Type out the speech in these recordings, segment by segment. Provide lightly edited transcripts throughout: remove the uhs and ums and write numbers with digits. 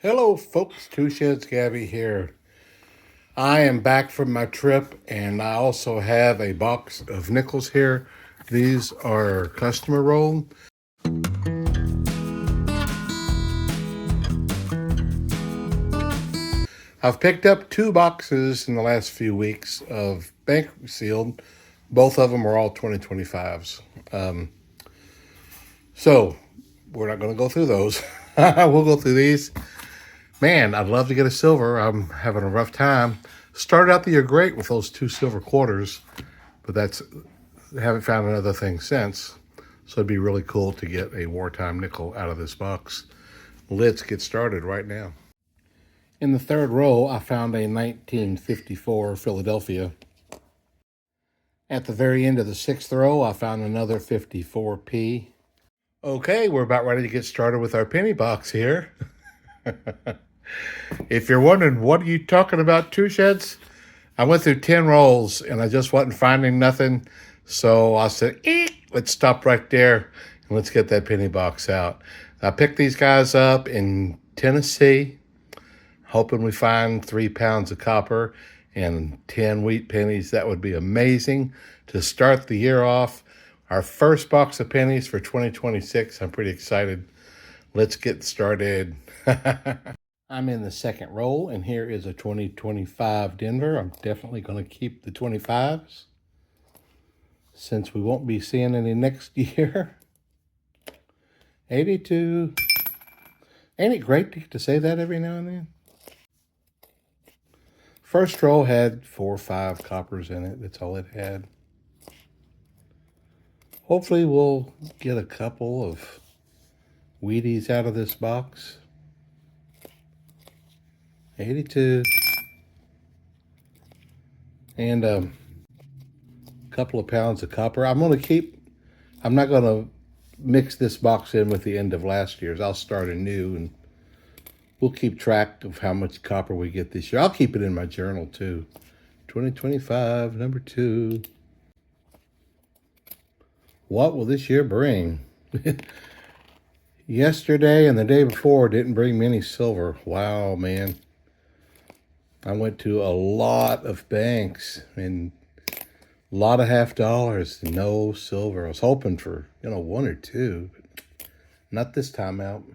Hello, folks. Two Sheds Gabby here. I am back from my trip, and I also have a box of nickels here. These are customer roll. I've picked up 2 boxes in the last few weeks of bank sealed. Both of them are all 2025s. So we're not going to go through those. We'll go through these. Man, I'd love to get a silver. I'm having a rough time. Started out the year great with those 2 silver quarters, but haven't found another thing since. So it'd be really cool to get a wartime nickel out of this box. Let's get started right now. In the third row, I found a 1954 Philadelphia. At the very end of the sixth row, I found another 54p. Okay, we're about ready to get started with our penny box here. If you're wondering, what are you talking about, Two Sheds? I went through 10 rolls and I just wasn't finding nothing. So I said, let's stop right there and let's get that penny box out. I picked these guys up in Tennessee, hoping we find 3 pounds of copper and 10 wheat pennies. That would be amazing to start the year off. Our first box of pennies for 2026. I'm pretty excited. Let's get started. I'm in the second roll, and here is a 2025 Denver. I'm definitely going to keep the 25s since we won't be seeing any next year. 82. Ain't it great to say that every now and then? First roll had 4 or 5 coppers in it. That's all it had. Hopefully we'll get a couple of Wheaties out of this box. 82. And a couple of pounds of copper. I'm not going to mix this box in with the end of last year's. I'll start anew and we'll keep track of how much copper we get this year. I'll keep it in my journal too. 2025, number 2. What will this year bring? Yesterday and the day before didn't bring me any silver. Wow, man. I went to a lot of banks and a lot of half dollars, no silver. I was hoping for, 1 or 2, but not this time out.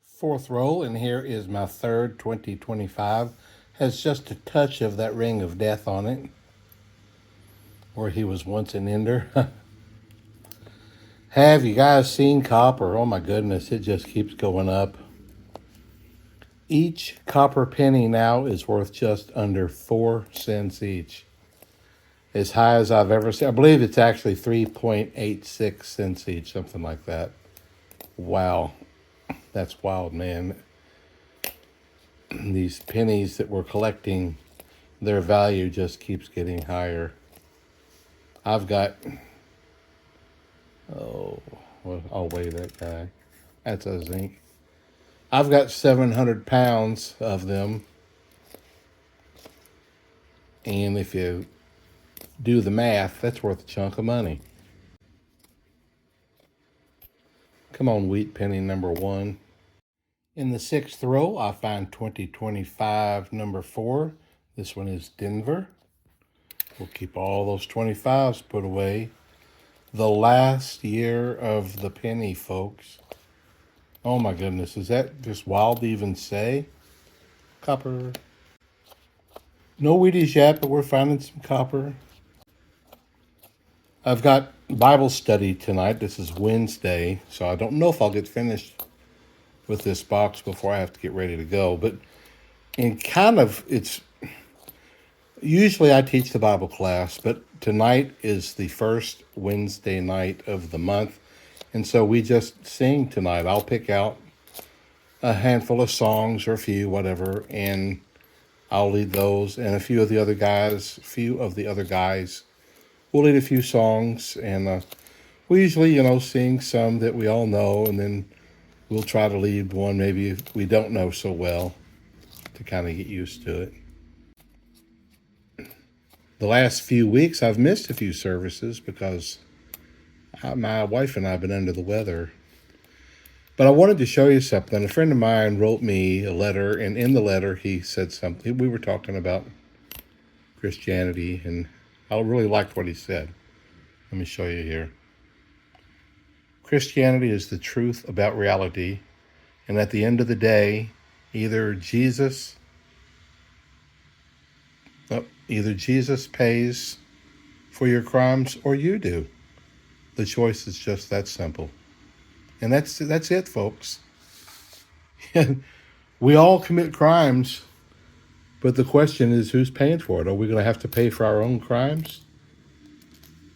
Fourth roll, and here is my third 2025. Has just a touch of that ring of death on it, where he was once an ender. Have you guys seen copper? Oh my goodness, it just keeps going up. Each copper penny now is worth just under 4 cents each. As high as I've ever seen. I believe it's actually 3.86 cents each, something like that. Wow. That's wild, man. These pennies that we're collecting, their value just keeps getting higher. I've got, well, I'll weigh that guy. That's a zinc. I've got 700 pounds of them. And if you do the math, that's worth a chunk of money. Come on, wheat penny number 1. In the sixth row, I find 2025 number 4. This one is Denver. We'll keep all those 25s put away. The last year of the penny, folks. Oh my goodness, is that just wild to even say? Copper. No Wheaties yet, but we're finding some copper. I've got Bible study tonight. This is Wednesday, so I don't know if I'll get finished with this box before I have to get ready to go. But it's usually I teach the Bible class, but tonight is the first Wednesday night of the month. And so we just sing tonight. I'll pick out a handful of songs or a few, whatever, and I'll lead those. And a few of the other guys will lead a few songs. And we usually, sing some that we all know, and then we'll try to lead one maybe we don't know so well to kind of get used to it. The last few weeks, I've missed a few services because my wife and I have been under the weather. But I wanted to show you something. A friend of mine wrote me a letter, and in the letter he said something. We were talking about Christianity, and I really liked what he said. Let me show you here. Christianity is the truth about reality, and at the end of the day, either Jesus pays for your crimes or you do. The choice is just that simple. And that's it, folks. We all commit crimes, but the question is, who's paying for it? Are we going to have to pay for our own crimes?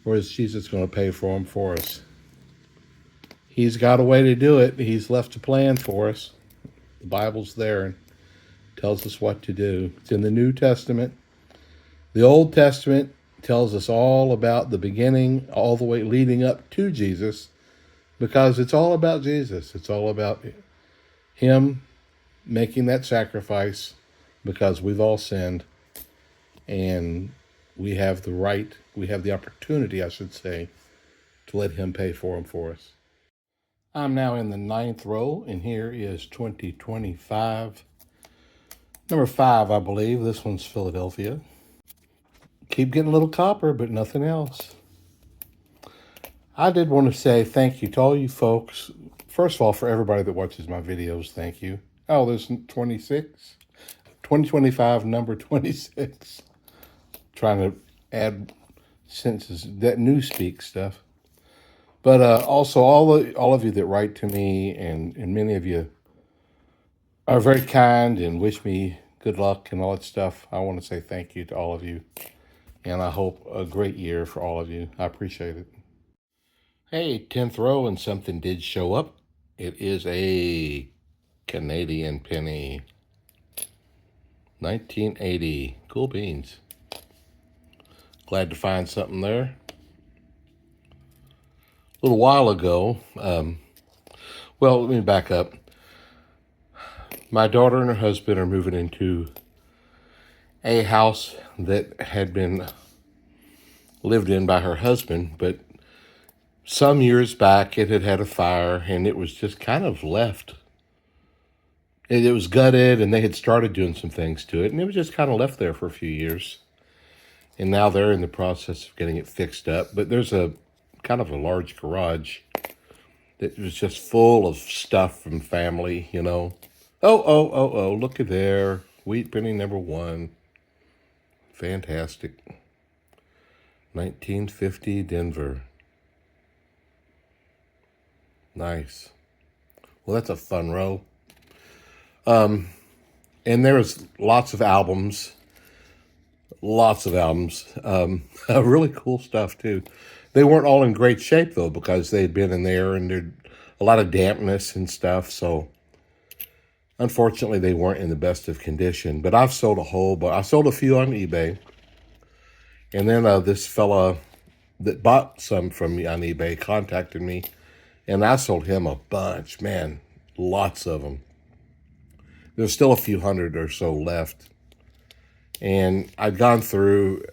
Or is Jesus going to pay for them for us? He's got a way to do it. He's left a plan for us. The Bible's there and tells us what to do. It's in the New Testament. The Old Testament tells us all about the beginning, all the way leading up to Jesus, because it's all about Jesus. It's all about him making that sacrifice because we've all sinned, and we have the opportunity, I should say, to let him pay for them for us. I'm now in the 9th row, and here is 2025. Number 5, I believe. This one's Philadelphia. Keep getting a little copper, but nothing else. I did want to say thank you to all you folks. First of all, for everybody that watches my videos, thank you. Oh, there's 26. 2025, number 26. Trying to add sentences, that newspeak stuff. But also all of you that write to me, and many of you are very kind and wish me good luck and all that stuff. I want to say thank you to all of you. And I hope a great year for all of you. I appreciate it. Hey, 10th row, and something did show up. It is a Canadian penny. 1980. Cool beans. Glad to find something there. A little while ago, well, let me back up. My daughter and her husband are moving into a house that had been lived in by her husband, but some years back it had had a fire, and it was just kind of left. It was gutted, and they had started doing some things to it, and it was just kind of left there for a few years. And now they're in the process of getting it fixed up. But there's a kind of a large garage that was just full of stuff from family, you know. Oh, look at there. Wheat penny number 1. Fantastic. 1950 Denver. Nice. Well, that's a fun row. And there's lots of albums. Really cool stuff, too. They weren't all in great shape, though, because they'd been in there, and there'd a lot of dampness and stuff, so unfortunately, they weren't in the best of condition. But I've sold I sold a few on eBay. And then this fella that bought some from me on eBay contacted me, and I sold him a bunch. Man, lots of them. There's still a few hundred or so left. And I'd gone through,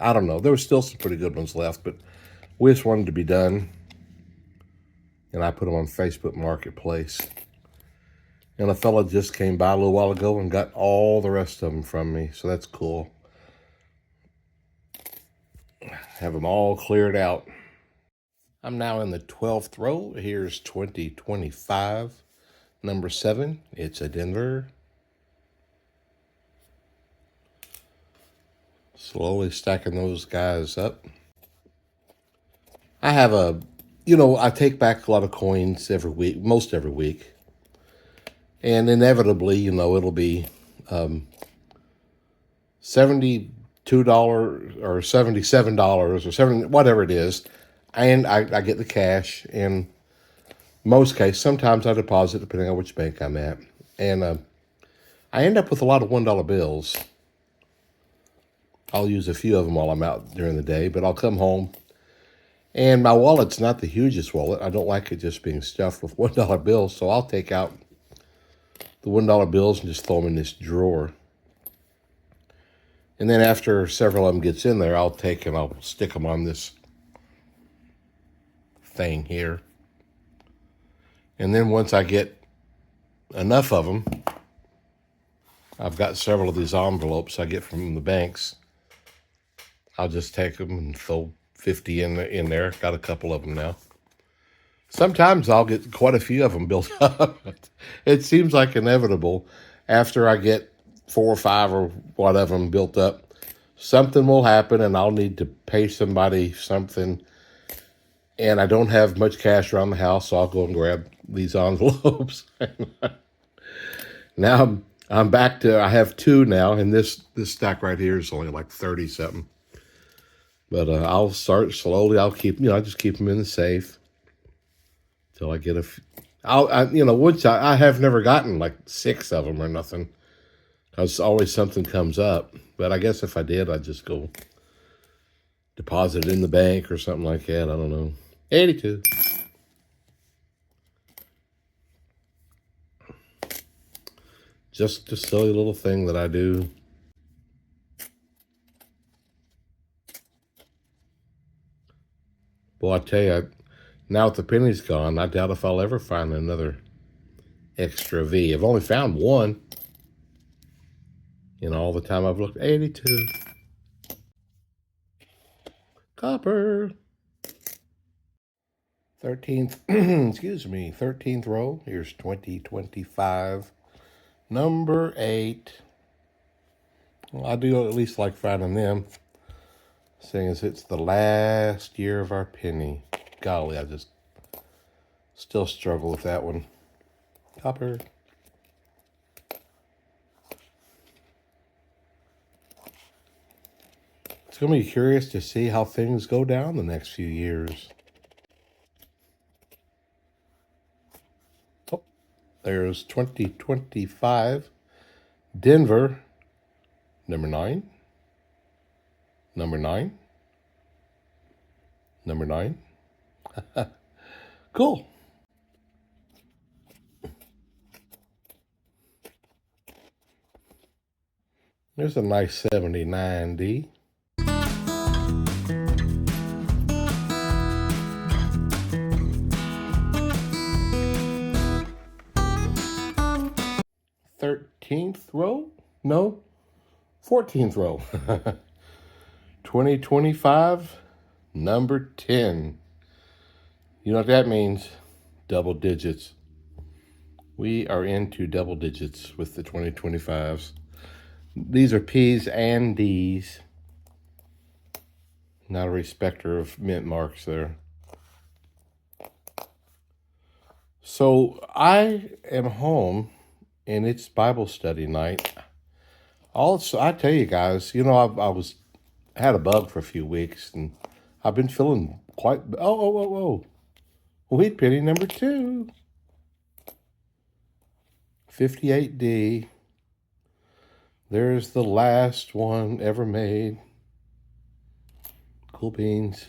I don't know, there were still some pretty good ones left, but we just wanted to be done. And I put them on Facebook Marketplace. And a fella just came by a little while ago and got all the rest of them from me. So that's cool. Have them all cleared out. I'm now in the 12th row. Here's 2025. Number 7. It's a Denver. Slowly stacking those guys up. I have I take back a lot of coins every week, most every week. And inevitably, it'll be $72 or $77 or 70, whatever it is. And I get the cash. And most cases, sometimes I deposit depending on which bank I'm at. And I end up with a lot of $1 bills. I'll use a few of them while I'm out during the day, but I'll come home. And my wallet's not the hugest wallet. I don't like it just being stuffed with $1 bills, so I'll take out the $1 bills and just throw them in this drawer. And then after several of them gets in there, I'll take and I'll stick them on this thing here. And then once I get enough of them, I've got several of these envelopes I get from the banks. I'll just take them and throw 50 in there. Got a couple of them now. Sometimes I'll get quite a few of them built up. It seems like inevitable after I get 4 or 5 or what of them built up. Something will happen and I'll need to pay somebody something. And I don't have much cash around the house, so I'll go and grab these envelopes. Now I'm back to, I have 2 now, and this stack right here is only like 30 something. But I'll start slowly. I'll keep, I just keep them in the safe till I get which I have never gotten like 6 of them or nothing. Because always something comes up. But I guess if I did, I'd just go deposit it in the bank or something like that. I don't know. 82. Just a silly little thing that I do. Well, I tell you, now that the penny's gone, I doubt if I'll ever find another extra V. I've only found 1 in all the time I've looked. 82. Copper. 13th, excuse me, 13th row. Here's 2025. Number 8. Well, I do at least like finding them, seeing as it's the last year of our penny. Golly, I just still struggle with that one. Copper. It's going to be curious to see how things go down the next few years. Oh, there's 2025. Denver. Number 9. Number 9. Number 9. Cool. There's a nice 79D. Thirteenth row? No, 14th row. 2025, number 10. You know what that means? Double digits. We are into double digits with the 2025s. These are P's and D's. Not a respecter of mint marks there. So I am home, and it's Bible study night. Also, I tell you guys, I had a bug for a few weeks, and I've been feeling quite. Oh! Wheat penny number 2. 58D. There's the last one ever made. Cool beans.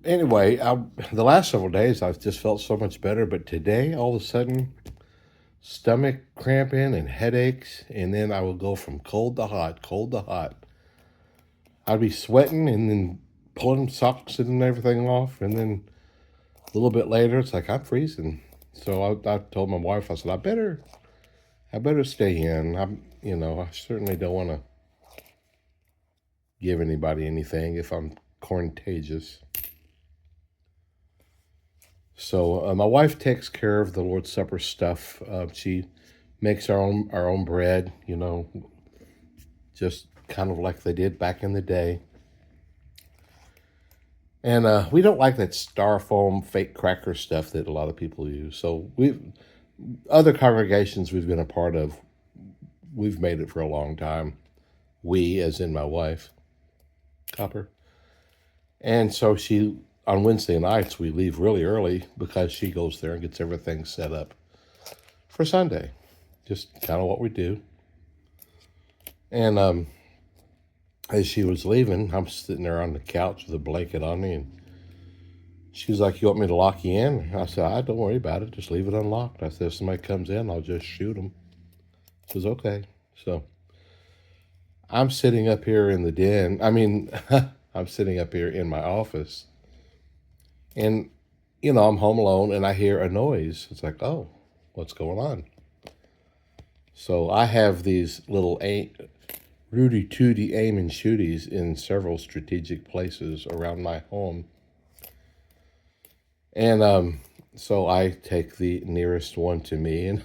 Anyway, the last several days I've just felt so much better, but today all of a sudden, stomach cramping and headaches, and then I would go from cold to hot, cold to hot. I'd be sweating and then pulling socks and everything off, and then a little bit later, it's like I'm freezing. So I told my wife, I said, I better stay in. I certainly don't want to give anybody anything if I'm contagious. So my wife takes care of the Lord's Supper stuff. She makes our own bread, just kind of like they did back in the day. And we don't like that styrofoam fake cracker stuff that a lot of people use. So other congregations we've been a part of, we've made it for a long time. We, as in my wife, Copper. And so on Wednesday nights, we leave really early because she goes there and gets everything set up for Sunday. Just kind of what we do. And as she was leaving, I'm sitting there on the couch with a blanket on me, and she's like, you want me to lock you in? I said, don't worry about it. Just leave it unlocked. I said, if somebody comes in, I'll just shoot them. She says, okay. So I'm sitting up here in the den. I'm sitting up here in my office. And, I'm home alone and I hear a noise. It's like, oh, what's going on? So I have these little Rudy Tooty aim and shooties in several strategic places around my home. And so I take the nearest one to me and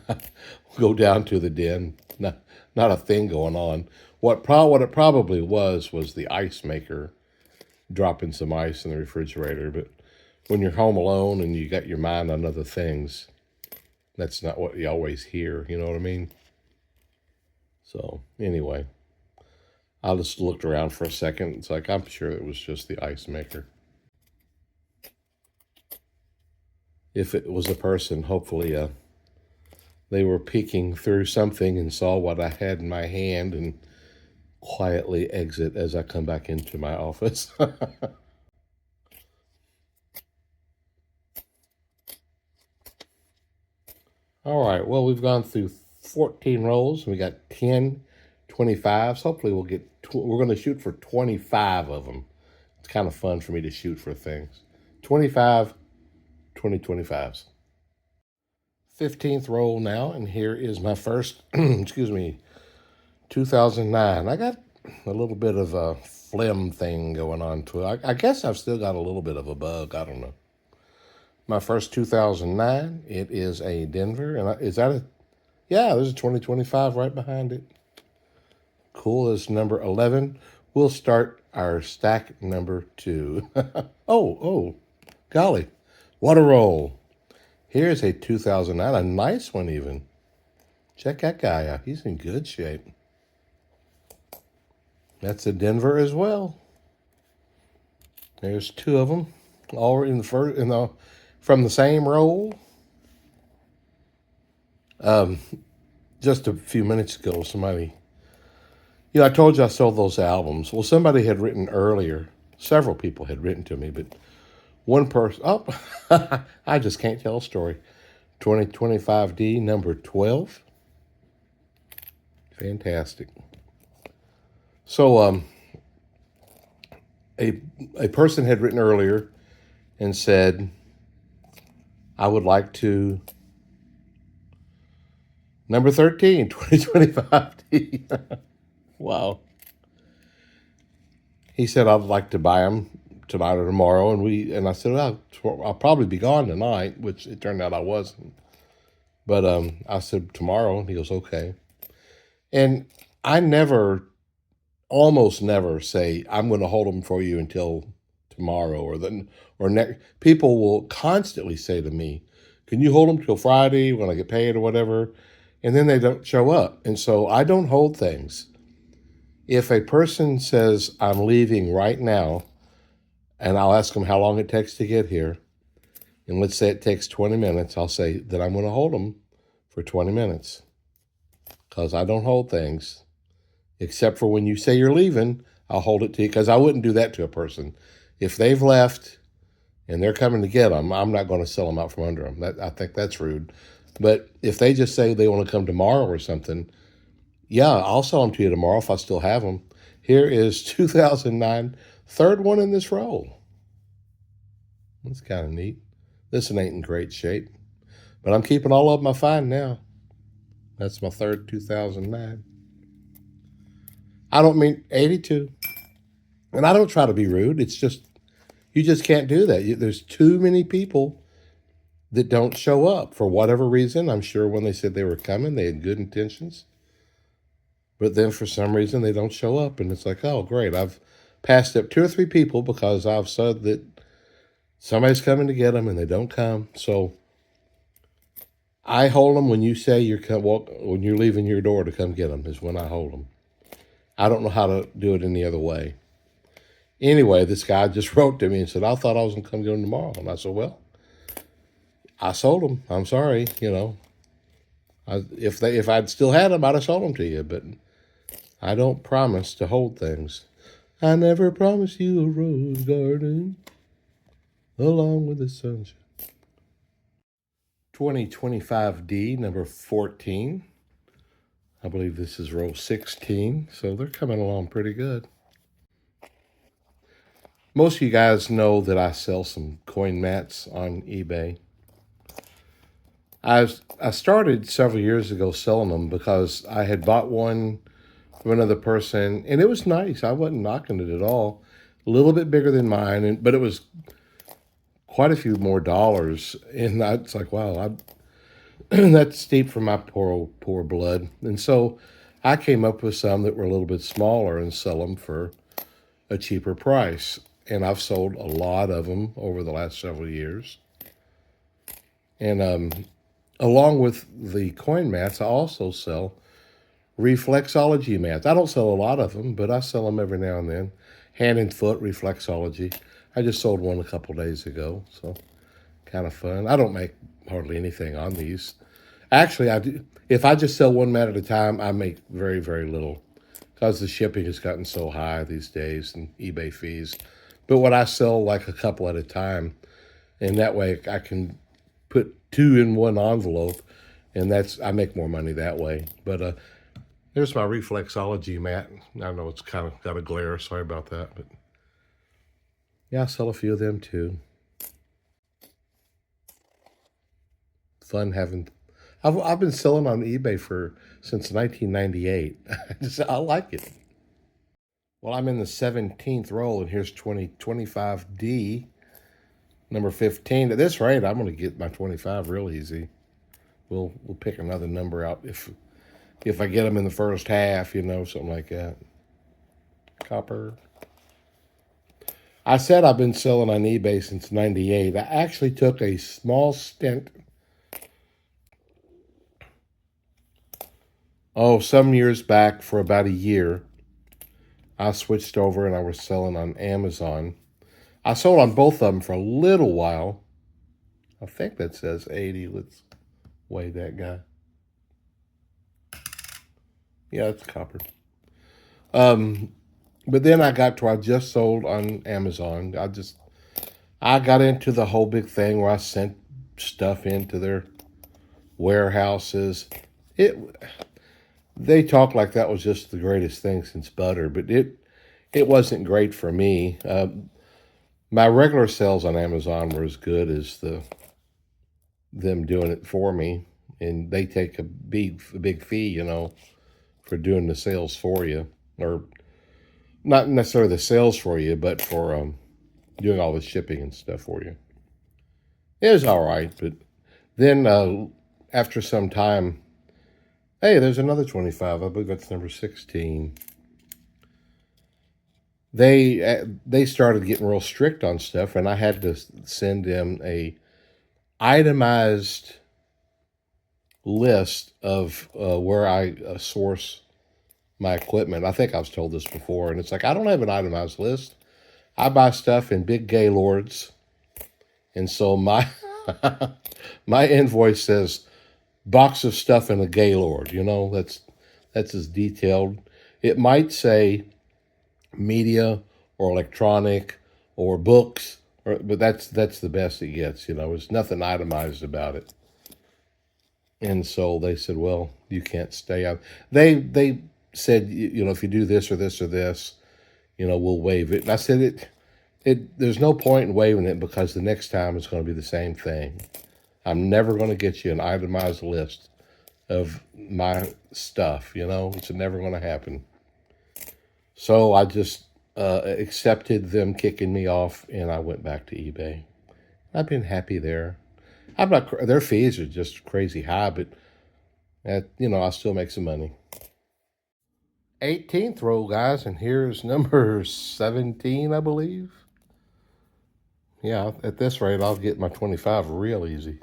go down to the den. Not a thing going on. What it probably was the ice maker dropping some ice in the refrigerator. But when you're home alone and you got your mind on other things, that's not what you always hear. You know what I mean? So anyway, I just looked around for a second. It's like, I'm sure it was just the ice maker. If it was a person, hopefully they were peeking through something and saw what I had in my hand and quietly exit as I come back into my office. All right, well, we've gone through 14 rolls. We got 10 25s. Hopefully we're going to shoot for 25 of them. It's kind of fun for me to shoot for things. 25, 25s. 15th roll now, and here is my first, excuse me, 2009. I got a little bit of a phlegm thing going on to it. I guess I've still got a little bit of a bug. I don't know. My first 2009, it is a Denver. And is that yeah, there's a 2025 right behind it. Cool, it's number 11. We'll start our stack number 2. Oh, golly, what a roll. Here's a 2009, a nice one even. Check that guy out. He's in good shape. That's a Denver as well. There's 2 of them, all from the same roll. Just a few minutes ago, somebody, I told you I sold those albums. Well, somebody had written earlier. Several people had written to me, but one person, I just can't tell a story. 2025D, number 12. Fantastic. So, a person had written earlier and said, I would like to, number 13, 2025D. Wow. He said, I'd like to buy them tonight or tomorrow. And I said, well, I'll probably be gone tonight, which it turned out I wasn't. But I said, tomorrow. And he goes, okay. And I almost never say, I'm going to hold them for you until tomorrow or next. People will constantly say to me, can you hold them till Friday when I get paid or whatever? And then they don't show up. And so I don't hold things. If a person says, I'm leaving right now, and I'll ask them how long it takes to get here, and let's say it takes 20 minutes, I'll say that I'm going to hold them for 20 minutes. Because I don't hold things. Except for when you say you're leaving, I'll hold it to you. Because I wouldn't do that to a person. If they've left and they're coming to get them, I'm not going to sell them out from under them. I think that's rude. But if they just say they want to come tomorrow or something, yeah, I'll sell them to you tomorrow if I still have them. Here is 2009, third one in this roll. That's kind of neat. This one ain't in great shape. But I'm keeping all of them I find now. That's my third 2009. I don't mean 82. And I don't try to be rude. It's just, you just can't do that. There's too many people that don't show up for whatever reason. I'm sure when they said they were coming, they had good intentions. But then for some reason, they don't show up. And it's like, oh, great. I've passed up 2 or 3 people because I've said that somebody's coming to get them and they don't come. So I hold them when you say when you're leaving your door to come get them is when I hold them. I don't know how to do it any other way. Anyway, this guy just wrote to me and said, I thought I was going to come get them tomorrow. And I said, well, I sold them. I'm sorry. If I'd still had them, I'd have sold them to you. But I don't promise to hold things. I never promised you a rose garden along with the sunshine. 2025D, number 14. I believe this is row 16, so they're coming along pretty good. Most of you guys know that I sell some coin mats on eBay. I started several years ago selling them because I had bought one from another person, and it was nice. I wasn't knocking it at all. A little bit bigger than mine, but it was quite a few more dollars. And it's like, wow, that's steep for my poor blood. And so I came up with some that were a little bit smaller and sell them for a cheaper price. And I've sold a lot of them over the last several years. And along with the coin mats, I also sell reflexology mats. I don't sell a lot of them, but I sell them every now and then. Hand and foot reflexology. I just sold one a couple days ago, so kind of fun. I don't make hardly anything on these. Actually, I do. If I just sell one mat at a time, I make very, very little because the shipping has gotten so high these days and eBay fees. But when I sell like a couple at a time, and that way I can put two in one envelope, and I make more money that way. But there's my reflexology mat. I know it's kind of got a glare. Sorry about that, but yeah, I sell a few of them too. Fun having. I've been selling on eBay since 1998. I like it. Well, I'm in the 17th roll, and here's 25D, number 15. At this rate, I'm going to get my 25 real easy. We'll pick another number out if I get them in the first half, something like that. Copper. I said I've been selling on eBay since 98. I actually took a small stint. Some years back for about a year. I switched over and I was selling on Amazon. I sold on both of them for a little while. I think that says 80. Let's weigh that guy. Yeah, it's copper. But then I got to where I just sold on Amazon. I got into the whole big thing where I sent stuff into their warehouses. They talk like that was just the greatest thing since butter, but it wasn't great for me. My regular sales on Amazon were as good as them doing it for me, and they take a big fee, for doing the sales for you, or not necessarily the sales for you, but for doing all the shipping and stuff for you. It was all right, but then after some time, hey, there's another 25. I believe that's number 16. They started getting real strict on stuff, and I had to send them a itemized list of where I source my equipment. I think I was told this before, and it's like, I don't have an itemized list. I buy stuff in big gaylords, and so my my invoice says box of stuff in a gaylord. That's as detailed. It might say media or electronic or books, but that's the best it gets. There's nothing itemized about it. And so they said, well, you can't stay out. They said, if you do this or this or this, we'll waive it. And I said, there's no point in waiving it because the next time it's going to be the same thing. I'm never going to get you an itemized list of my stuff. It's never going to happen. So I just accepted them kicking me off, and I went back to eBay. I've been happy there. Their fees are just crazy high, but I still make some money. 18th roll, guys, and here's number 17, I believe. Yeah, at this rate, I'll get my 25 real easy.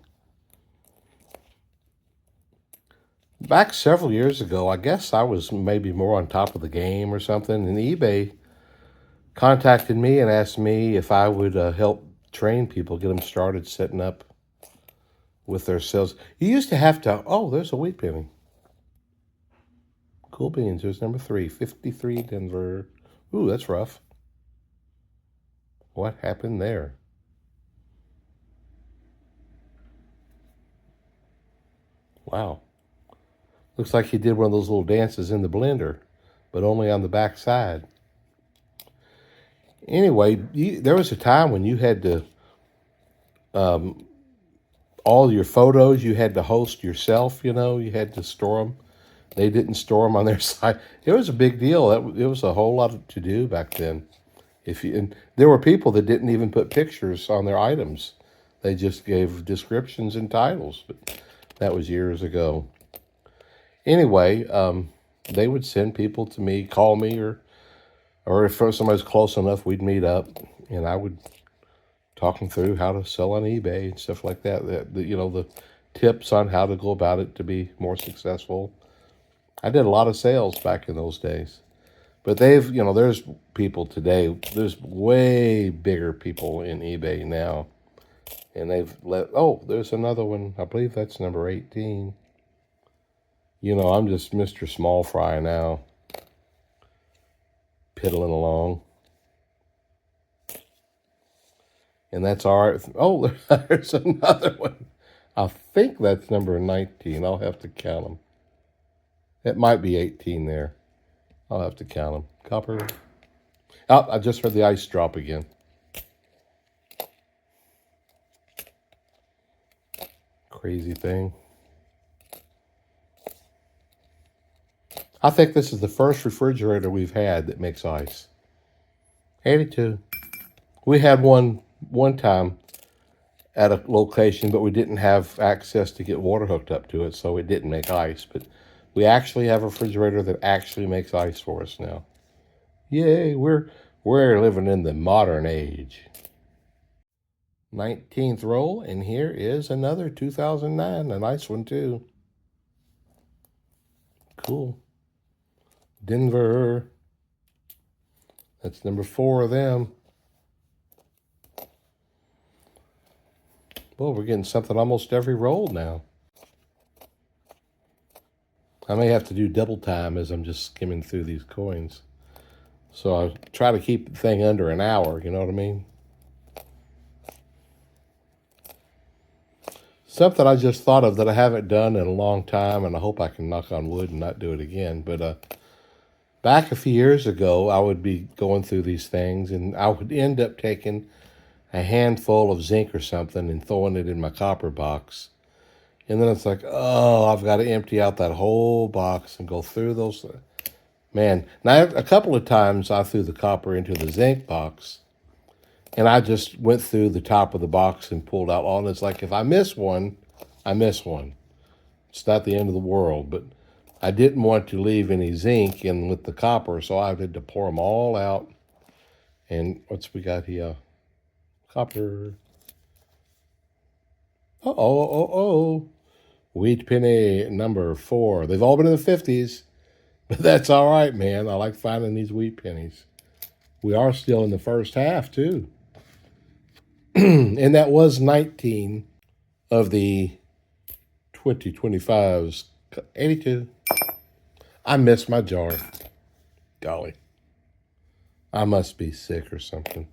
Back several years ago, I guess I was maybe more on top of the game or something, and eBay contacted me and asked me if I would help train people, get them started setting up with their sales. You used to have to, there's a wheat penny. Cool beans, there's number 3, 53 Denver. Ooh, that's rough. What happened there? Wow. Looks like he did one of those little dances in the blender, but only on the back side. Anyway, there was a time when you had to, all your photos you had to host yourself, you had to store them. They didn't store them on their site. It was a big deal. It was a whole lot to do back then. And there were people that didn't even put pictures on their items. They just gave descriptions and titles. But that was years ago. Anyway, they would send people to me, call me, or if somebody's close enough, we'd meet up, and I would talk them through how to sell on eBay and stuff like that. The tips on how to go about it to be more successful. I did a lot of sales back in those days. But there's people today, there's way bigger people in eBay now. And there's another one. I believe that's number 18. I'm just Mr. Small Fry now, piddling along. And that's all right. Oh, there's another one. I think that's number 19. I'll have to count them. It might be 18 there. I'll have to count them. Copper. Oh, I just heard the ice drop again. Crazy thing. I think this is the first refrigerator we've had that makes ice. 82. We had one time at a location, but we didn't have access to get water hooked up to it, so it didn't make ice. But we actually have a refrigerator that actually makes ice for us now. Yay, we're living in the modern age. 19th roll, and here is another 2009, a nice one too. Cool. Denver. That's number 4 of them. Well, we're getting something almost every roll now. I may have to do double time as I'm just skimming through these coins. So I try to keep the thing under an hour, you know what I mean? Something I just thought of that I haven't done in a long time, and I hope I can knock on wood and not do it again. But back a few years ago, I would be going through these things, and I would end up taking a handful of zinc or something and throwing it in my copper box. And then it's like, oh, I've got to empty out that whole box and go through those. Man, now a couple of times I threw the copper into the zinc box, and I just went through the top of the box and pulled out all. And it's like, if I miss one, I miss one. It's not the end of the world, but I didn't want to leave any zinc in with the copper, so I had to pour them all out. And what's we got here? Copper. Oh. Wheat penny number 4. They've all been in the 50s, but that's all right, man. I like finding these wheat pennies. We are still in the first half, too. And that was 19 of the 2025s. 82. I missed my jar. Golly. I must be sick or something.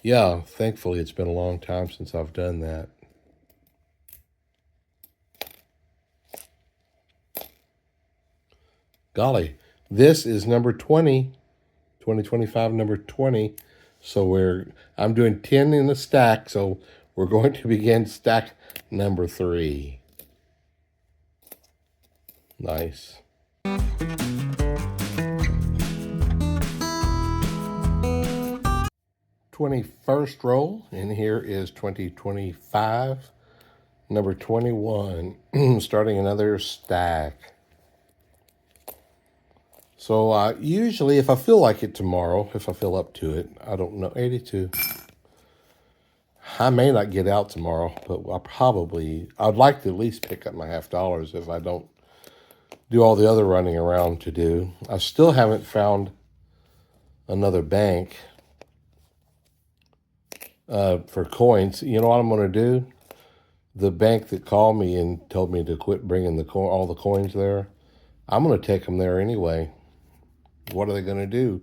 Yeah, thankfully it's been a long time since I've done that. Golly, this is number 20, 2025 number 20. So I'm doing 10 in a stack, so we're going to begin stack number 3. Nice. 21st roll, and here is 2025, number 21, starting another stack. So usually, if I feel like it tomorrow, if I feel up to it, I don't know, 82. I may not get out tomorrow, but I'd like to at least pick up my $50 if I don't do all the other running around to do. I still haven't found another bank for coins. You know what I'm going to do? The bank that called me and told me to quit bringing all the coins there, I'm going to take them there anyway. What are they going to do?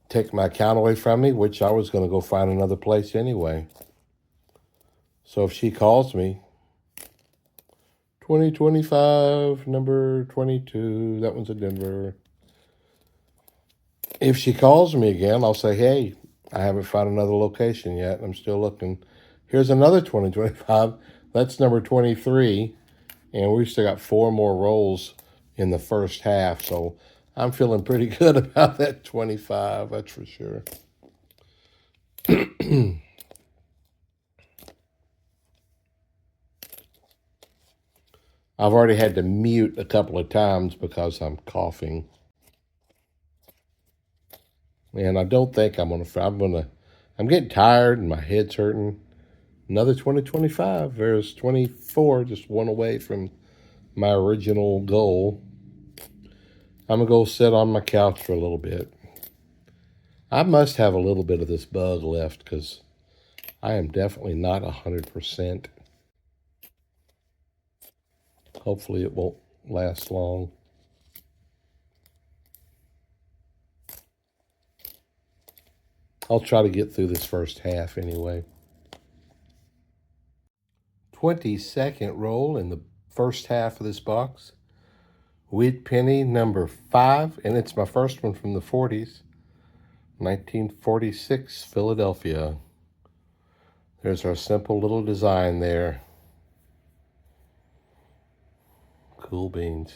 Take my account away from me, which I was going to go find another place anyway. So if she calls me, 2025, number 22. That one's a Denver. If she calls me again, I'll say, hey, I haven't found another location yet. I'm still looking. Here's another 2025. That's number 23. And we've still got 4 more rolls in the first half. So I'm feeling pretty good about that 25. That's for sure. I've already had to mute a couple of times because I'm coughing. And I don't think I'm getting tired and my head's hurting. Another 2025. There's 24, just one away from my original goal. I'm going to go sit on my couch for a little bit. I must have a little bit of this bug left because I am definitely not 100%. Hopefully it won't last long. I'll try to get through this first half anyway. 22nd roll in the first half of this box. Wheat penny number 5, and it's my first one from the 40s. 1946, Philadelphia. There's our simple little design there. Cool beans.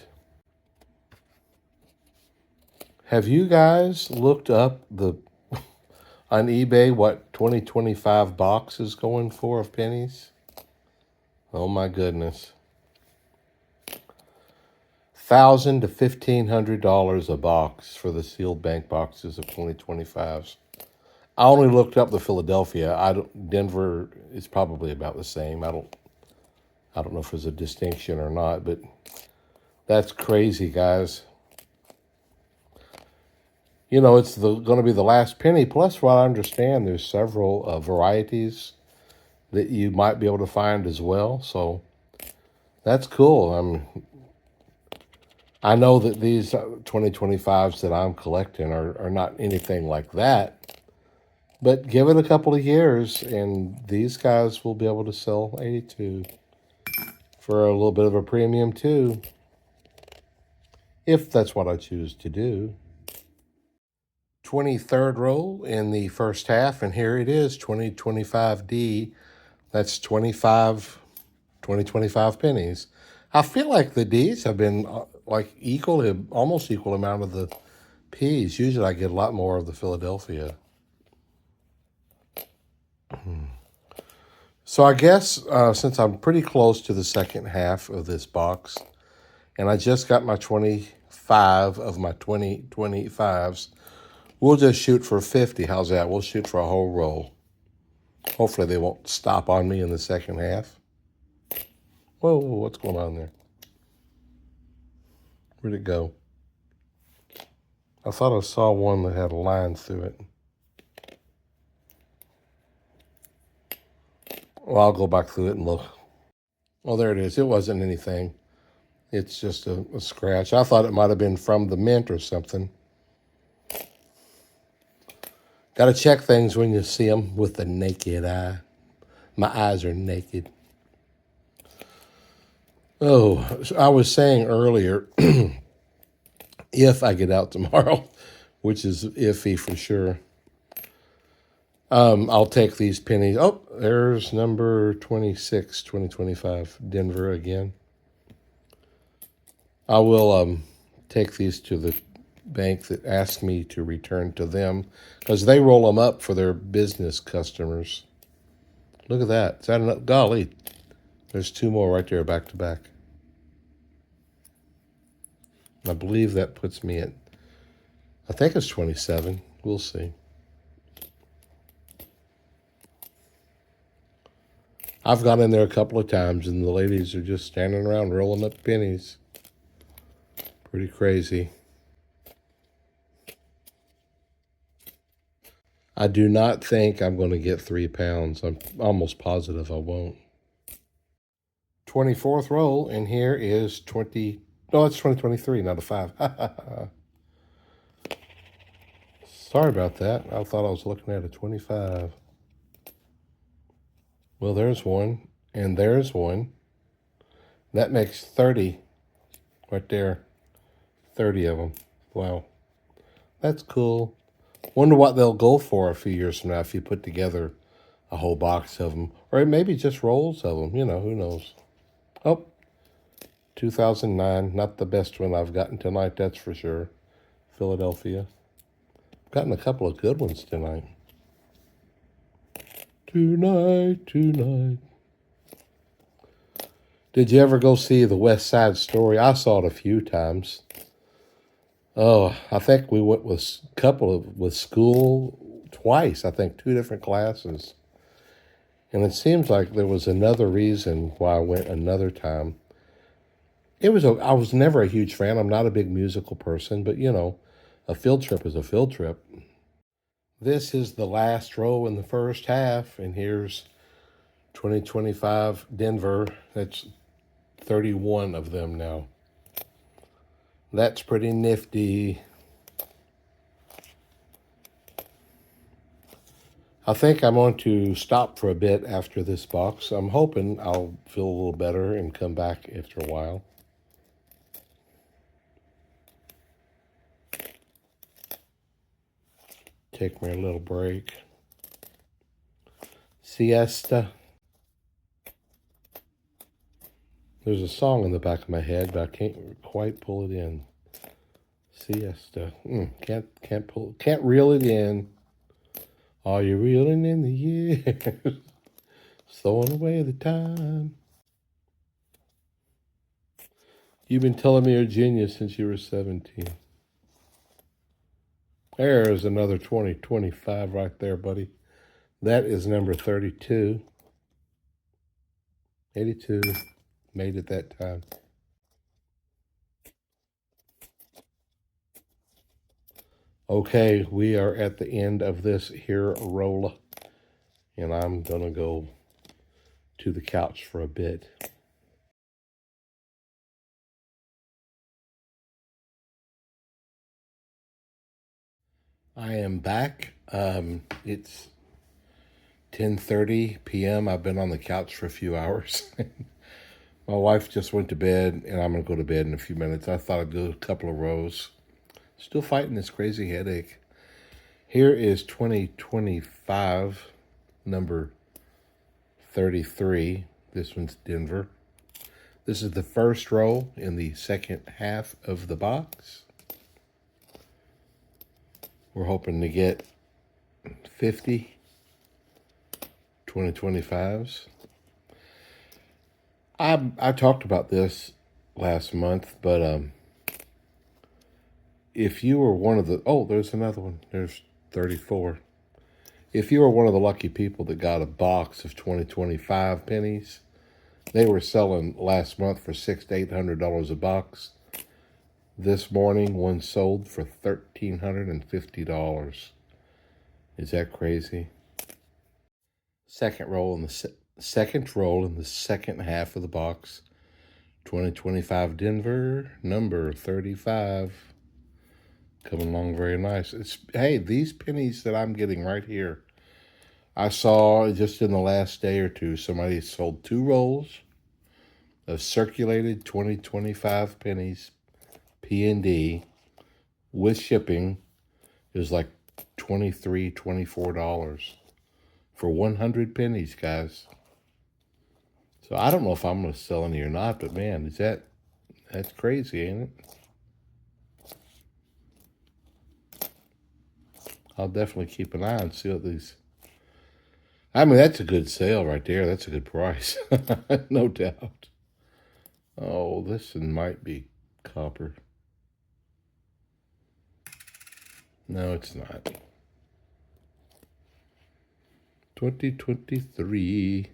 Have you guys looked up on eBay what 2025 box is going for of pennies? Oh my goodness. $1,000 to $1,500 a box for the sealed bank boxes of 2025s. I only looked up the Philadelphia. Denver is probably about the same. I don't know if there's a distinction or not, but that's crazy, guys. You know, it's going to be the last penny. Plus, what I understand, there's several varieties that you might be able to find as well. So that's cool. I know that these 2025s that I'm collecting are not anything like that. But give it a couple of years, and these guys will be able to sell 82 for a little bit of a premium too, if that's what I choose to do. 23rd roll in the first half, and here it is, 2025D. That's 2025 pennies. I feel like the D's have been almost equal amount of the P's. Usually I get a lot more of the Philadelphia. So I guess since I'm pretty close to the second half of this box, and I just got my 25 of my 2025s, we'll just shoot for 50. How's that? We'll shoot for a whole roll. Hopefully they won't stop on me in the second half. Whoa, what's going on there? Where'd it go? I thought I saw one that had a line through it. Well, I'll go back through it and look. Oh, there it is. It wasn't anything. It's just a scratch. I thought it might have been from the mint or something. Got to check things when you see them with the naked eye. My eyes are naked. Oh, I was saying earlier, if I get out tomorrow, which is iffy for sure, I'll take these pennies. Oh, there's number 26, 2025, Denver again. I will take these to the bank that asked me to return to them because they roll them up for their business customers. Look at that. Is that enough? Golly, there's 2 more right there back to back. I believe that puts me at, I think it's 27. We'll see. I've gone in there a couple of times and the ladies are just standing around rolling up pennies. Pretty crazy. I do not think I'm going to get 3 pounds. I'm almost positive I won't. 24th roll, and here is 20. No, it's 2023, not a 5. Sorry about that. I thought I was looking at a 25. Well, there's one, and there's one, That makes 30 right there. 30 of them. Wow. That's cool. Wonder what they'll go for a few years from now if you put together a whole box of them. Or maybe just rolls of them. You know, who knows. Oh, 2009. Not the best one I've gotten tonight, that's for sure. Philadelphia. Gotten a couple of good ones tonight. Tonight. Did you ever go see the West Side Story? I saw it a few times. Oh, I think we went with with school twice. I think 2 different classes. And it seems like there was another reason why I went another time. I was never a huge fan. I'm not a big musical person, but you know, a field trip is a field trip. This is the last row in the first half, and here's 2025 Denver. That's 31 of them now. That's pretty nifty. I think I'm going to stop for a bit after this box. I'm hoping I'll feel a little better and come back after a while. Take me a little break. Siesta. There's a song in the back of my head, but I can't quite pull it in. Siesta. Can't reel it in. Are you reeling in the years? Throwing away the time. You've been telling me you're a genius since you were 17. There's another 2025 right there, buddy. That is number 32. 82. Made it that time. Okay, we are at the end of this here roll, and I'm going to go to the couch for a bit. I am back. It's 10:30 p.m. I've been on the couch for a few hours. My wife just went to bed, and I'm going to go to bed in a few minutes. I thought I'd do a couple of rows. Still fighting this crazy headache. Here is 2025, number 33. This one's Denver. This is the first row in the second half of the box. We're hoping to get 50 2025s. I talked about this last month, but if you were one of the... Oh, there's another one. There's 34. If you were one of the lucky people that got a box of 2025 pennies, they were selling last month for $600 to $800 a box. This morning, one sold for $1,350. Is that crazy? Second roll in the second half of the box. 2025 Denver, number 35. Coming along very nice. Hey, these pennies that I'm getting right here, I saw just in the last day or two, somebody sold 2 rolls of circulated 2025 pennies, P&D, with shipping. It was like $23, $24 for 100 pennies, guys. So I don't know if I'm going to sell any or not, but man, that's crazy, ain't it? I'll definitely keep an eye and see what these... I mean, that's a good sale right there. That's a good price. No doubt. Oh, this one might be copper. No, it's not. 2023.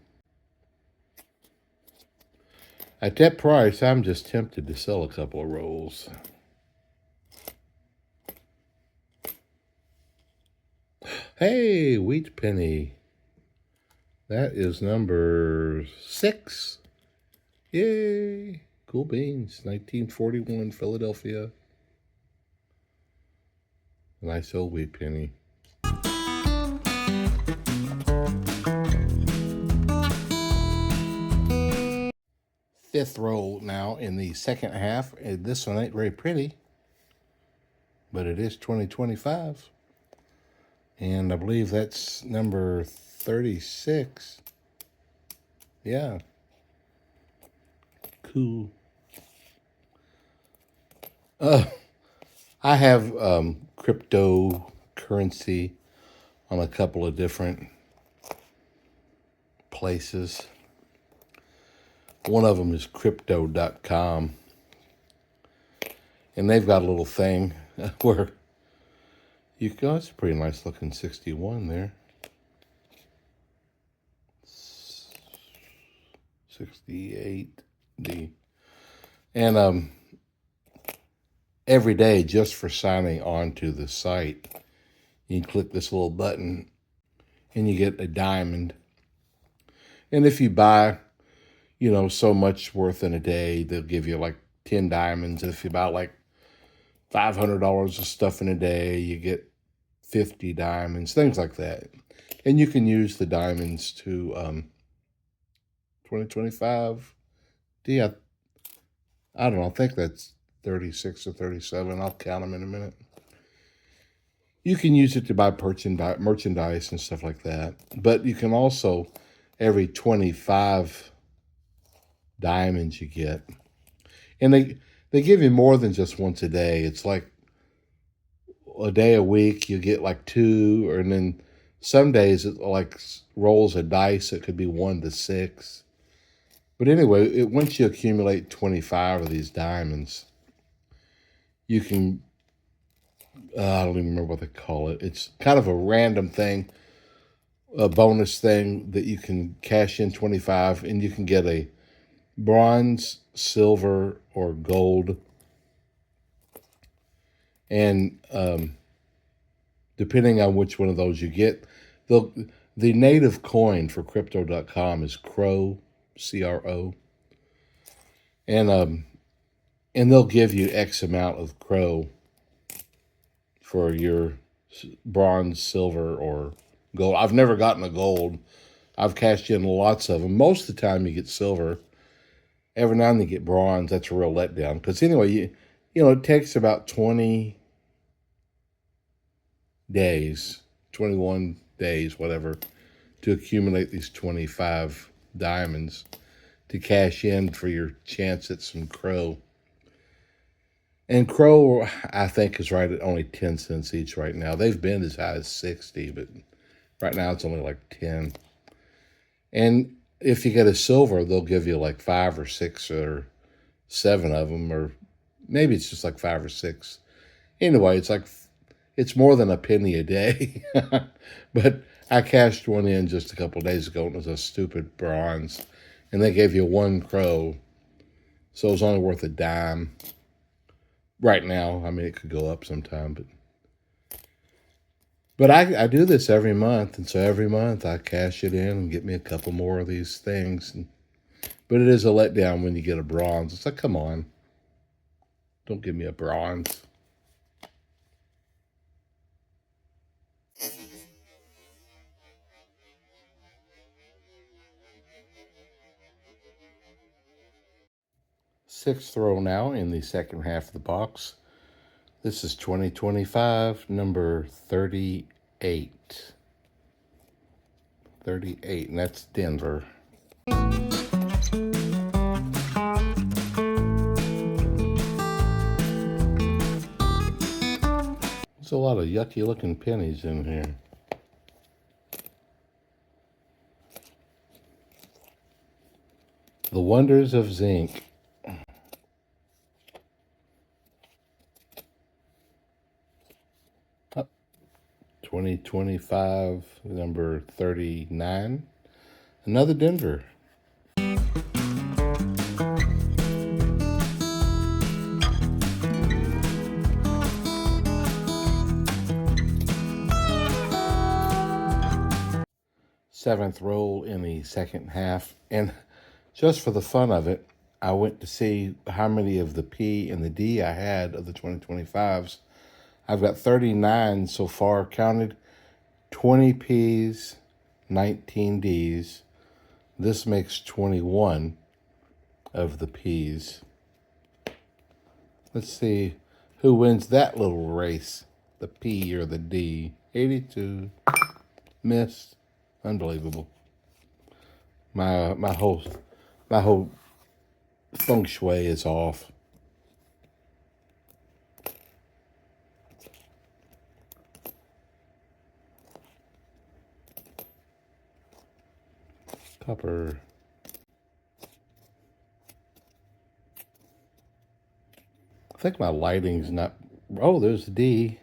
At that price, I'm just tempted to sell a couple of rolls. Hey, wheat penny. That is number 6. Yay. Cool beans. 1941 Philadelphia. Nice old wheat penny. fifth roll now in the second half. And this one ain't very pretty, but it is 2025. And I believe that's number 36. Yeah. Cool. I have cryptocurrency on a couple of different places. One of them is crypto.com. And they've got a little thing where you go, it's a pretty nice looking 61 there. 68D. And every day, just for signing on to the site, you click this little button and you get a diamond. And if you buy, so much worth in a day, they'll give you like 10 diamonds. And if you buy like $500 of stuff in a day, you get 50 diamonds, things like that. And you can use the diamonds to 2025. I don't know, I think that's 36 or 37. I'll count them in a minute. You can use it to buy merchandise and stuff like that. But you can also, every 25 diamonds you get, and they give you more than just once a day. It's like a day a week, you get like 2, and then some days it like rolls of dice. It could be 1 to 6. But anyway, once you accumulate 25 of these diamonds, you can, I don't even remember what they call it. It's kind of a random thing, a bonus thing that you can cash in 25, and you can get a bronze, silver, or gold. And depending on which one of those you get, the native coin for crypto.com is Crow, CRO. And they'll give you X amount of Crow for your bronze, silver, or gold. I've never gotten a gold. I've cashed in lots of them. Most of the time you get silver. Every now and then you get bronze. That's a real letdown. Because anyway, it takes about 20 days, 21 days, whatever, to accumulate these 25 diamonds to cash in for your chance at some Crow. And Crow, I think, is right at only 10 cents each right now. They've been as high as 60, but right now it's only like 10. And if you get a silver, they'll give you like 5 or 6 or 7 of them, or maybe it's just like 5 or 6. Anyway, it's more than a penny a day. But I cashed one in just a couple of days ago, and it was a stupid bronze. And they gave you 1 Crow, so it was only worth a dime. Right now, I mean, it could go up sometime, but I do this every month, and so every month I cash it in and get me a couple more of these things. But it is a letdown when you get a bronze. It's like, come on, don't give me a bronze. Sixth row now in the second half of the box. This is 2025, number 38. 38, and that's Denver. There's a lot of yucky looking pennies in here. The Wonders of Zinc. 2025, number 39. Another Denver. Seventh roll in the second half. And just for the fun of it, I went to see how many of the P and the D I had of the 2025s. I've got 39 so far counted, 20 Ps, 19 Ds. This makes 21. of the P's. Let's see who wins that little race, the P or the D. 82. Missed. Unbelievable. My whole feng shui is off. Copper. I think my lighting's not... Oh, there's D.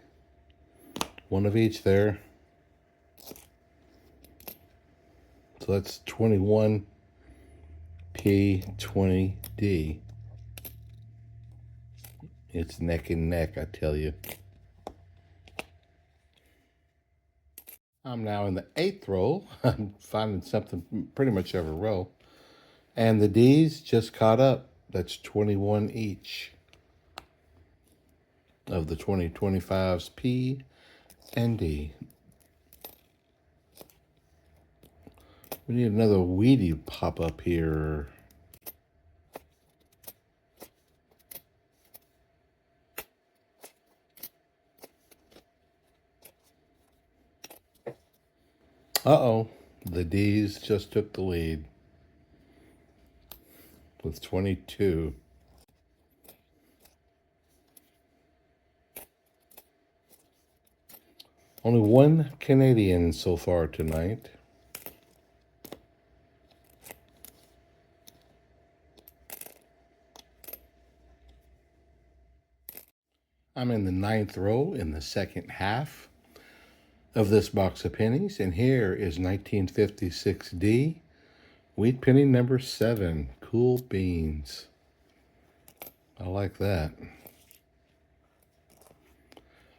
One of each there. So that's 21 P, 20 D. It's neck and neck, I tell you. I'm now in the 8th roll. I'm finding something pretty much every row. And the D's just caught up. That's 21 each of the 2025s P and D. We need another weedy pop up here. Uh-oh, the D's just took the lead with 22. Only one Canadian so far tonight. I'm in the 9th row in the second half of this box of pennies, and here is 1956D, wheat penny number 7, cool beans. I like that.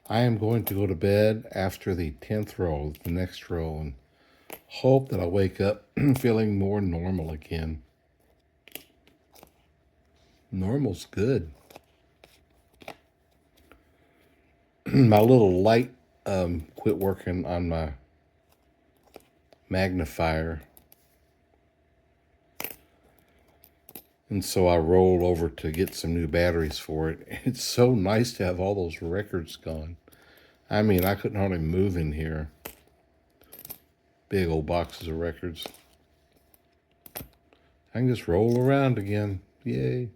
I am going to go to bed after the 10th row, the next row, and hope that I'll wake up feeling more normal again. Normal's good. My little light quit working on my magnifier. And so I rolled over to get some new batteries for it. It's so nice to have all those records gone. I mean, I couldn't hardly move in here. Big old boxes of records. I can just roll around again. Yay.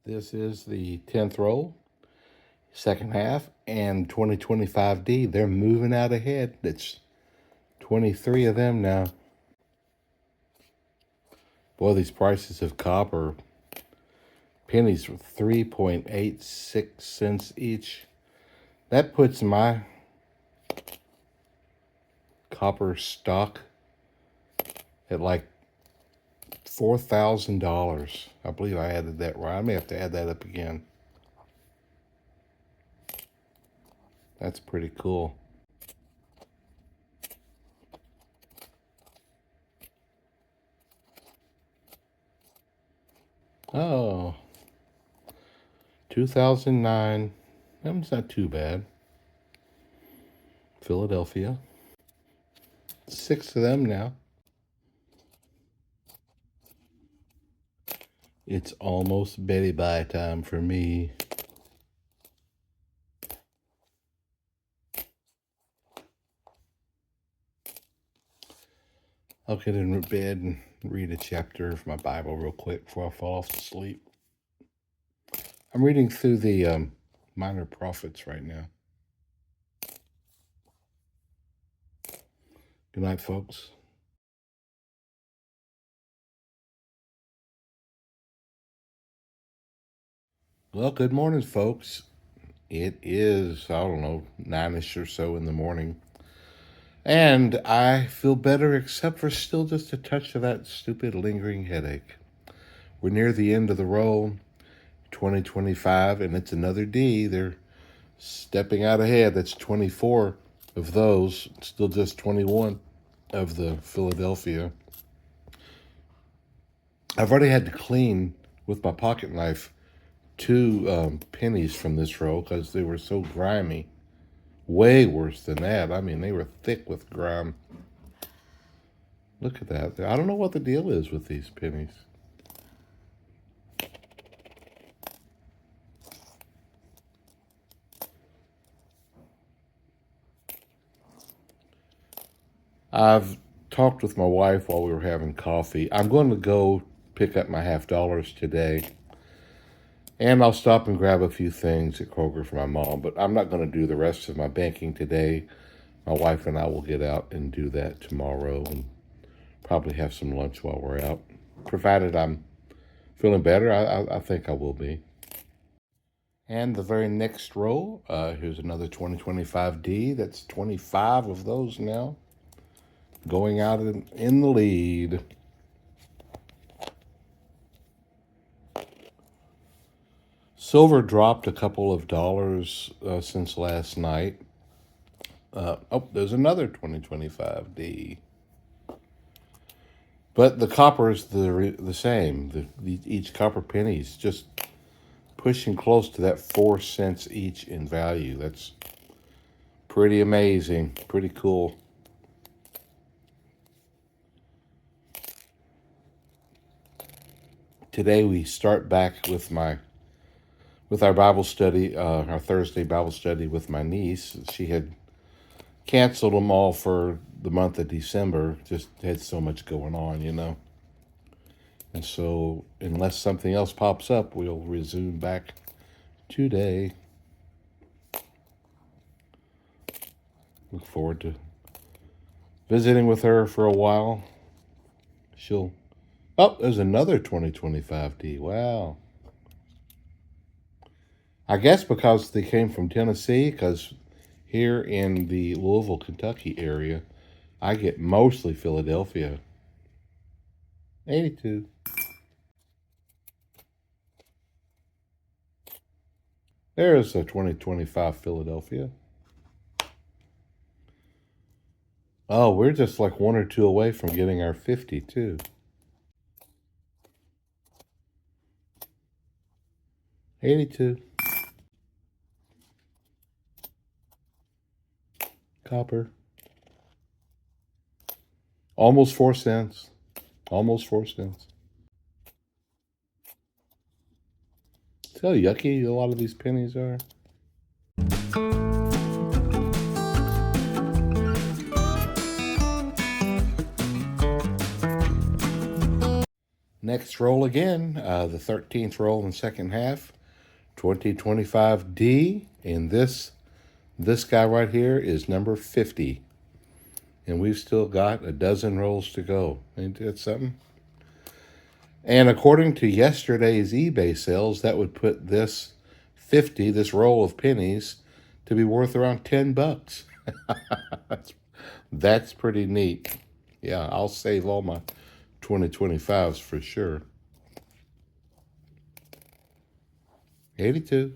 This is the 10th roll, second half, and 2025D. They're moving out ahead. It's 23 of them now. Boy, these prices of copper. Pennies for 3.86 cents each. That puts my copper stock at like $4,000. I believe I added that right. I may have to add that up again. That's pretty cool. Oh, 2009. That's not too bad. Philadelphia. 6 of them now. It's almost Betty Bye time for me. I'll get in bed and read a chapter of my Bible real quick before I fall off to sleep. I'm reading through the Minor Prophets right now. Good night, folks. Well, good morning, folks. It is, I don't know, 9-ish or so in the morning. And I feel better, except for still just a touch of that stupid lingering headache. We're near the end of the row, 2025, and it's another D. They're stepping out ahead. That's 24 of those, still just 21. of the Philadelphia. I've already had to clean with my pocket knife 2 pennies from this roll because they were so grimy. Way worse than that. I mean, they were thick with grime. Look at that. I don't know what the deal is with these pennies. I've talked with my wife while we were having coffee. I'm going to go pick up my $50 today. And I'll stop and grab a few things at Kroger for my mom. But I'm not going to do the rest of my banking today. My wife and I will get out and do that tomorrow and probably have some lunch while we're out. Provided I'm feeling better, I think I will be. And the very next row, here's another 2025D. That's 25 of those now. Going out in the lead. Silver dropped a couple of dollars since last night. There's another 2025D. But the copper is the same. Each copper penny is just pushing close to that 4 cents each in value. That's pretty amazing, pretty cool. Today we start back with our Bible study, our Thursday Bible study with my niece. She had canceled them all for the month of December. Just had so much going on, you know. And so, unless something else pops up, we'll resume back today. Look forward to visiting with her for a while. There's another 2025D. Wow. I guess because they came from Tennessee, because here in the Louisville, Kentucky area, I get mostly Philadelphia. 82. There's a 2025 Philadelphia. Oh, we're just like 1 or 2 away from getting our 50 too. 82. Copper. Almost 4 cents. Almost 4 cents. See how yucky a lot of these pennies are? Next roll again, the 13th roll in the second half, 2025D, and this guy right here is number 50. And we've still got a dozen rolls to go. Ain't that something? And according to yesterday's eBay sales, that would put this roll of pennies, to be worth around $10. That's pretty neat. Yeah, I'll save all my 2025s for sure. 82.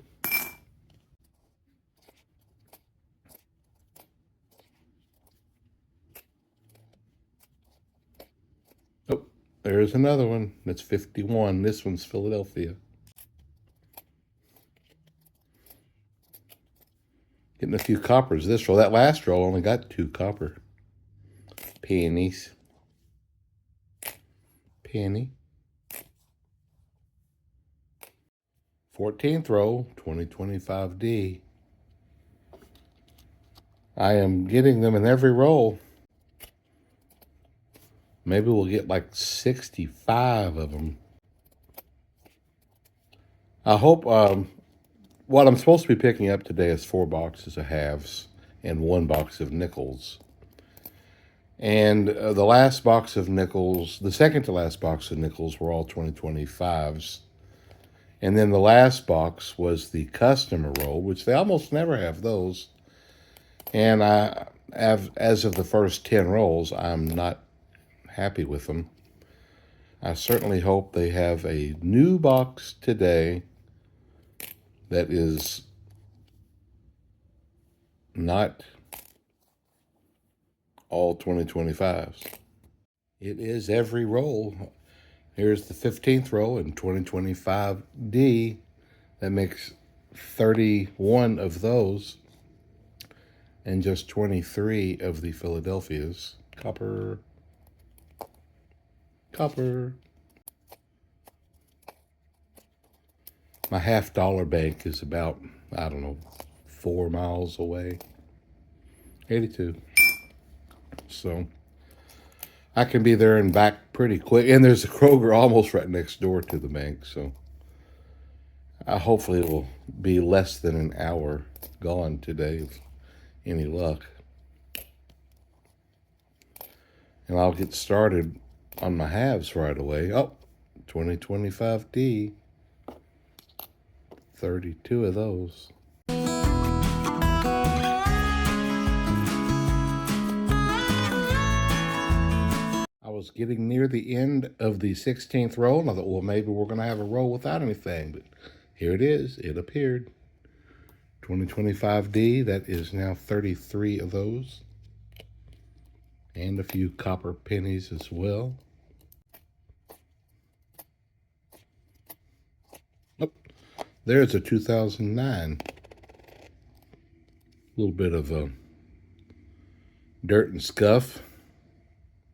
Oh, there's another one. That's 51. This one's Philadelphia. Getting a few coppers this roll. That last roll only got 2 copper pennies. Penny. 14th roll, 2025D. I am getting them in every roll. Maybe we'll get like 65 of them. I hope what I'm supposed to be picking up today is 4 boxes of halves and 1 box of nickels. And the last box of nickels, the second to last box of nickels were all 2025s. And then the last box was the customer roll, which they almost never have those. And as of the first 10 rolls, I'm not happy with them. I certainly hope they have a new box today that is not all 2025s. It is every roll. Here's the 15th roll in 2025D. That makes 31 of those and just 23 of the Philadelphias. Copper. Copper. My $50 bank is about, I don't know, 4 miles away. 82. So I can be there and back pretty quick. And there's a Kroger almost right next door to the bank. So hopefully it will be less than an hour gone today, if any luck. And I'll get started on my halves right away. Oh, 2025D. 32 of those. I was getting near the end of the 16th roll, and I thought, well, maybe we're going to have a roll without anything. But here it is. It appeared. 2025D. That is now 33 of those. And a few copper pennies as well. Oh, there's a 2009. A little bit of dirt and scuff.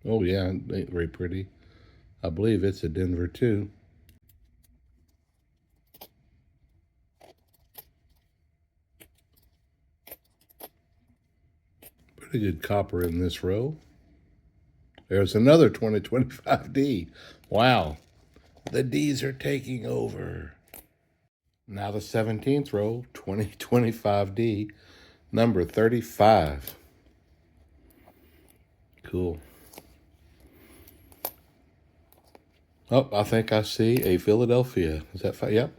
Oh, yeah, it ain't very pretty. I believe it's a Denver, too. Pretty good copper in this row. There's another 2025D. Wow. The D's are taking over. Now the 17th row, 2025D, number 35. Cool. Oh, I think I see a Philadelphia. Is that five? Yep.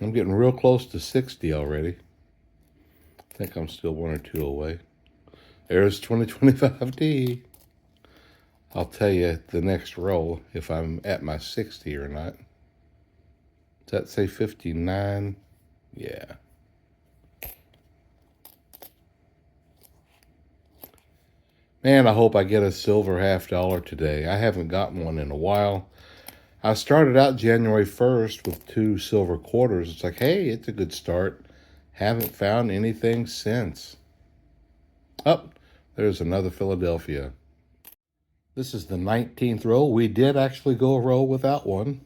I'm getting real close to 60 already. I think I'm still 1 or 2 away. There's 2025D. I'll tell you the next roll if I'm at my 60 or not. Does that say 59? Yeah. Man, I hope I get a silver $50 today. I haven't gotten one in a while. I started out January 1st with 2 silver quarters. It's like, hey, it's a good start. Haven't found anything since. Oh, there's another Philadelphia. This is the 19th roll. We did actually go a roll without one.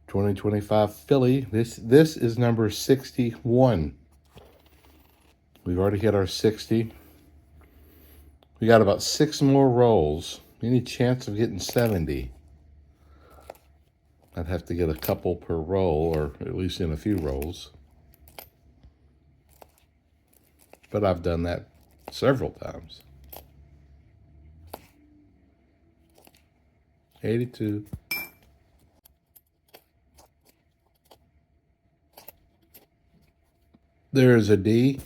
2025 Philly. This is number 61. We've already hit our 60. We got about 6 more rolls. Any chance of getting 70? I'd have to get a couple per roll, or at least in a few rolls. But I've done that several times. 82. There's a D.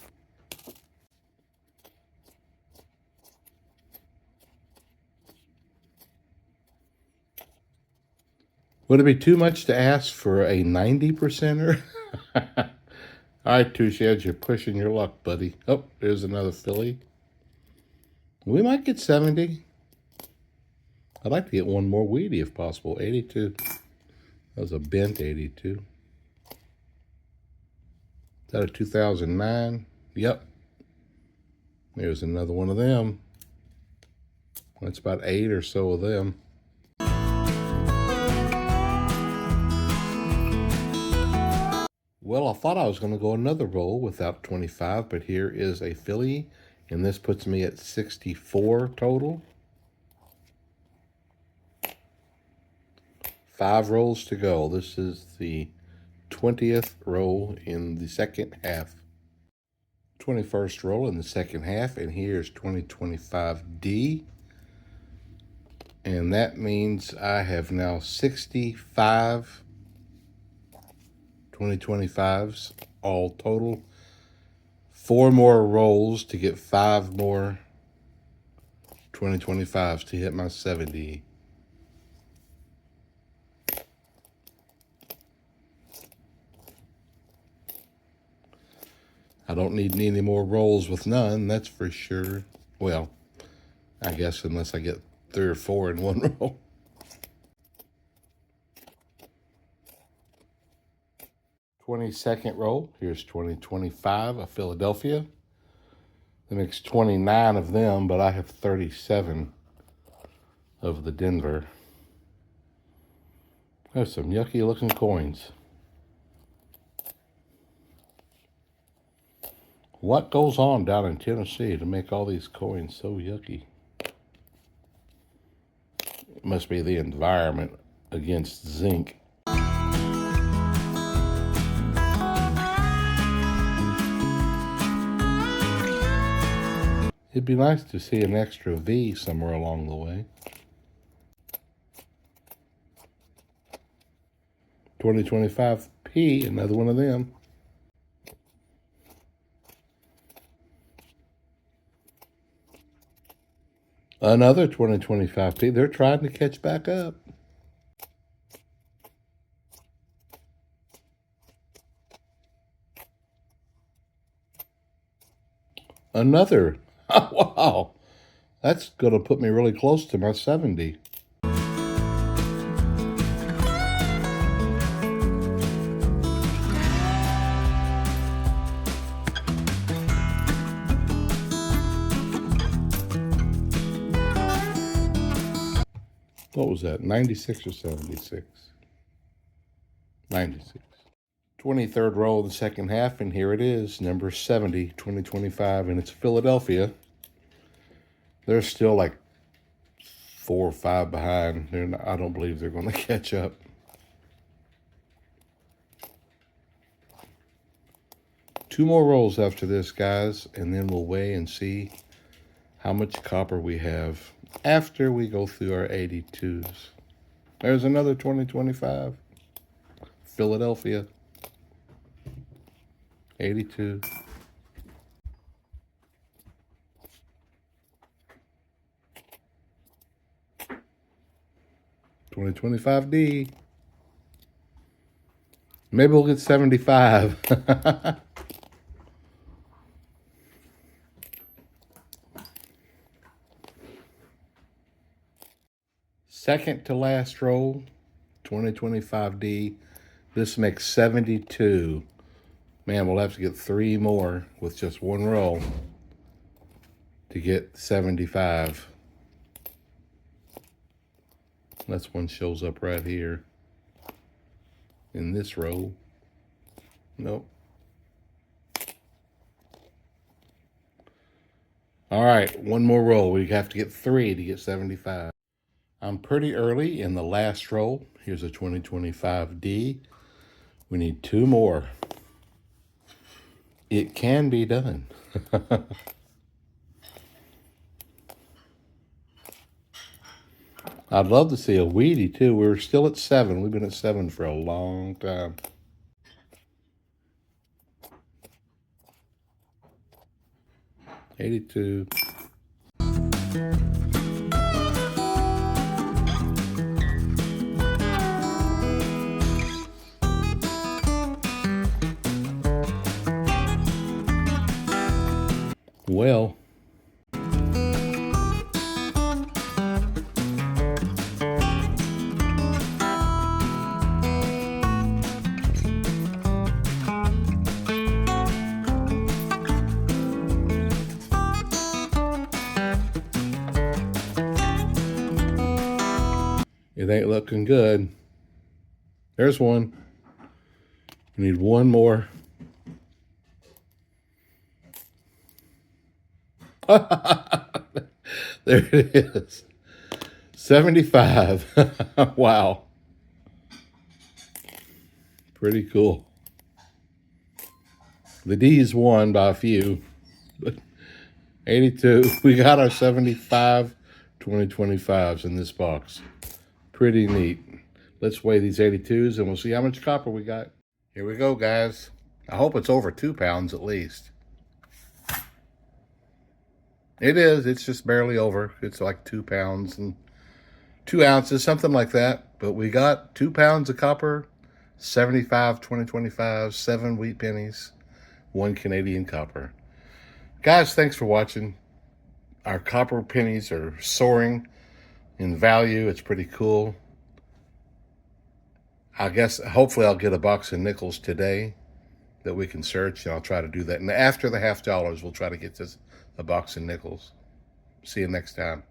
Would it be too much to ask for a 90%er? All right, Two Sheds, you're pushing your luck, buddy. Oh, there's another Philly. We might get 70. I'd like to get one more Wheatie if possible. 82. That was a bent 82. Is that a 2009? Yep. There's another one of them. That's about 8 or so of them. Well, I thought I was going to go another roll without 25, but here is a Philly, and this puts me at 64 total. 5 rolls to go. This is the 20th roll in the second half. 21st roll in the second half, and here's 2025D. And that means I have now 65 2025s all total. 4 more rolls to get 5 more 2025s to hit my 70. I don't need any more rolls with none, that's for sure. Well, I guess unless I get 3 or 4 in one roll. $20 roll. Here's 2025 of Philadelphia. That makes 29 of them, but I have 37 of the Denver. There's some yucky looking coins. What goes on down in Tennessee to make all these coins so yucky? It must be the environment against zinc. It'd be nice to see an extra V somewhere along the way. 2025P, another one of them. Another 2025P. They're trying to catch back up. Another. Wow. That's going to put me really close to my 70. What was that, 96 or 76? 96. 23rd roll of the second half, and here it is, number 70, 2025, and it's Philadelphia. They're still like 4 or 5 behind. I don't believe they're going to catch up. Two more rolls after this, guys, and then we'll weigh and see how much copper we have after we go through our 82s. There's another 2025. Philadelphia. 82. $2025D. Maybe we'll get 75. Second to last roll, 2025D. This makes 72. Man, we'll have to get 3 more with just one roll to get 75. That's one shows up right here in this row. Nope. All right, one more roll. We have to get 3 to get 75. I'm pretty early in the last roll. Here's a 2025D. We need 2 more. It can be done. I'd love to see a Weedy too. We're still at 7. We've been at 7 for a long time. $82. Well, it ain't looking good. There's one. We need one more. There it is. 75. Wow. Pretty cool. The D's won by a few. But 82. We got our 75 2025s in this box. Pretty neat. Let's weigh these 82s and we'll see how much copper we got. Here we go, guys. I hope it's over 2 pounds at least. It is. It's just barely over. It's like 2 pounds and 2 ounces, something like that. But we got 2 pounds of copper, 75 2025, 7 wheat pennies. 1 Canadian copper. Guys, thanks for watching. Our copper pennies are soaring in value. It's pretty cool. I guess hopefully I'll get a box of nickels today that we can search, and I'll try to do that. And after the $50, we'll try to get this a box of nickels. See you next time.